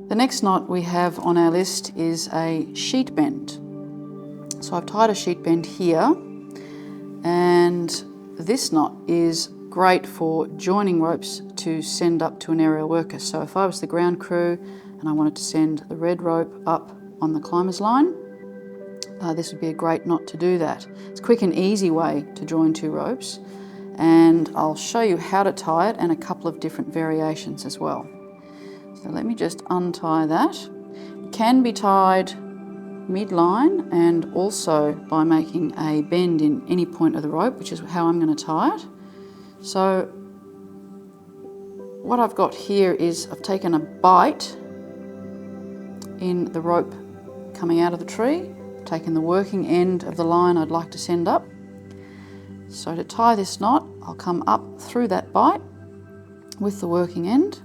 The next knot we have on our list is a sheet bend. So I've tied a sheet bend here, and this knot is great for joining ropes to send up to an aerial worker. So if I was the ground crew and I wanted to send the red rope up on the climber's line, this would be a great knot to do that. It's a quick and easy way to join two ropes, and I'll show you how to tie it and a couple of different variations as well. So let me just untie that. It can be tied mid-line and also by making a bend in any point of the rope, which is how I'm going to tie it. So what I've got here is I've taken a bite in the rope coming out of the tree, taken the working end of the line I'd like to send up. So to tie this knot, I'll come up through that bite with the working end,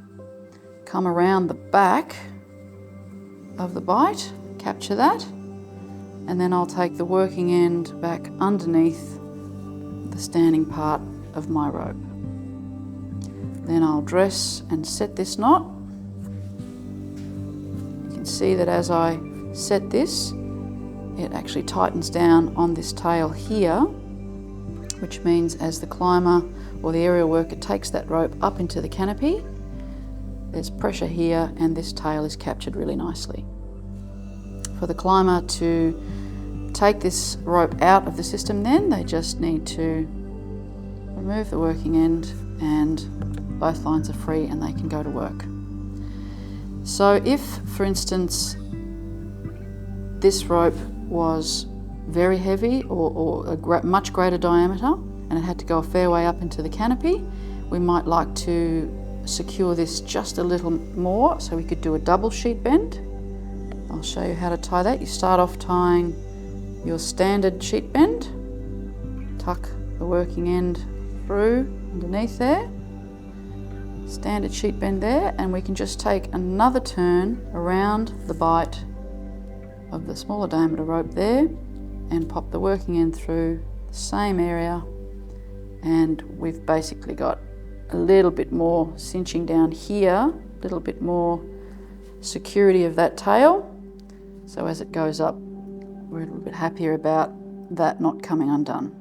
come around the back of the bite, capture that, and then I'll take the working end back underneath the standing part of my rope. Then I'll dress and set this knot. You can see that as I set this, it actually tightens down on this tail here, which means as the climber or the aerial worker takes that rope up into the canopy, there's pressure here and this tail is captured really nicely. For the climber to take this rope out of the system then, they just need to remove the working end and both lines are free and they can go to work. So if, for instance, this rope was very heavy or a much greater diameter and it had to go a fair way up into the canopy, we might like to secure this just a little more, so we could do a double sheet bend. I'll show you how to tie that. You start off tying your standard sheet bend, tuck the working end through underneath there, standard sheet bend there, and we can just take another turn around the bite of the smaller diameter rope there and pop the working end through the same area, and we've basically got a little bit more cinching down here, a little bit more security of that tail, so as it goes up we're a little bit happier about that not coming undone.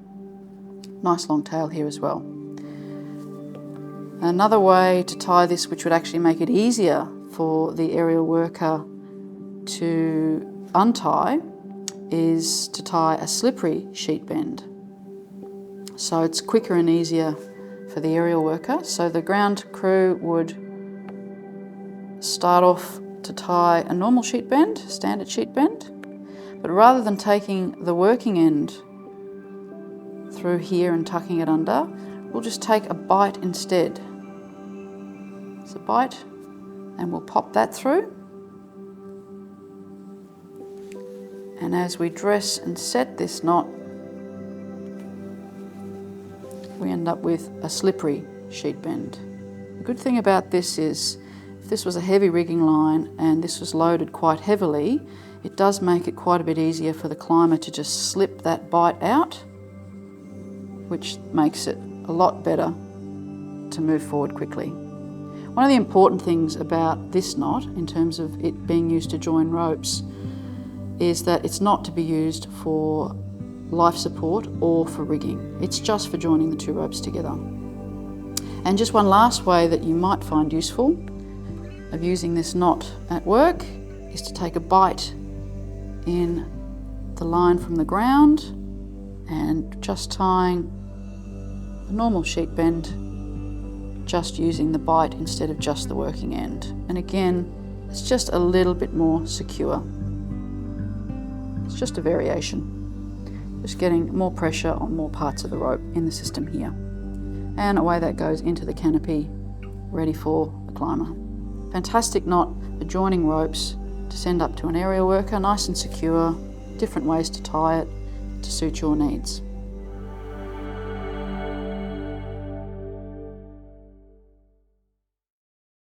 Nice long tail here as well. Another way to tie this, which would actually make it easier for the aerial worker to untie, is to tie a slippery sheet bend. So it's quicker and easier for the aerial worker. So the ground crew would start off to tie a normal sheet bend, standard sheet bend, but rather than taking the working end through here and tucking it under, we'll just take a bite instead. It's a bite, and we'll pop that through. And as we dress and set this knot, we end up with a slippery sheet bend. The good thing about this is, if this was a heavy rigging line and this was loaded quite heavily, it does make it quite a bit easier for the climber to just slip that bite out, which makes it a lot better to move forward quickly. One of the important things about this knot, in terms of it being used to join ropes, is that it's not to be used for life support or for rigging. It's just for joining the two ropes together. And just one last way that you might find useful of using this knot at work is to take a bite in the line from the ground and just tying a normal sheet bend, just using the bite instead of just the working end. And again, it's just a little bit more secure. It's just a variation, just getting more pressure on more parts of the rope in the system here. And away that goes into the canopy, ready for the climber. Fantastic knot for joining ropes to send up to an aerial worker, nice and secure, different ways to tie it to suit your needs.